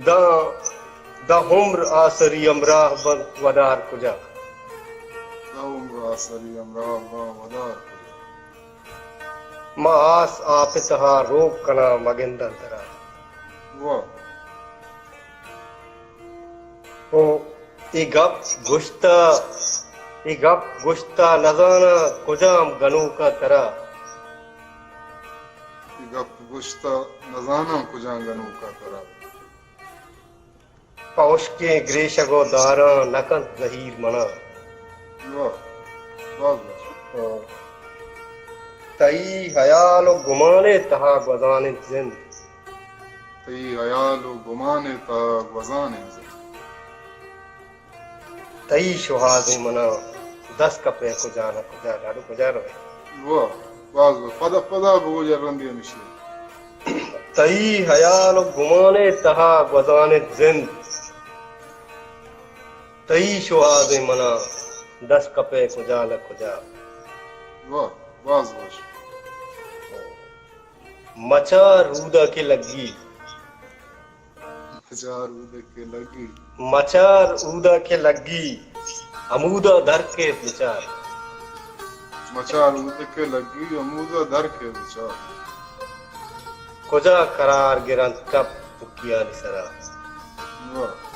the the हुम्र आसरी अमराह वदार कुजा मास आपितहा रोक कना मगिंदन तरा वाह ओ इगप गुश्ता नजाना कुजाम गनू का तरा गप गुश्ता नजाना कुजांगनू का तरा पौश के ग्रेशगो दारा नकन जहीर मना वाह वाह तई हयाल गुमाने तहा गजाने जिंद तई हयालो गुमाने ता गजाने तई शुहाज़े मना 10 कपे कुजाना कुजा डाडू कुजा रोए वाह वाह पदा पदा बोझ रंदी निशी तई हयाल गुमाने तहा गजाने जिंद तई शुहाज़े मना 10 कपे कुजा न कुजा वाह वाह वाह मचा रूदा के लगी हजार उदे के लगी मचार ऊदा के लगी अमूदा धर के विचार मचार उदे के लगी अमूदा धर के विचार कुजा करार गिरन कप किया निसरा वाह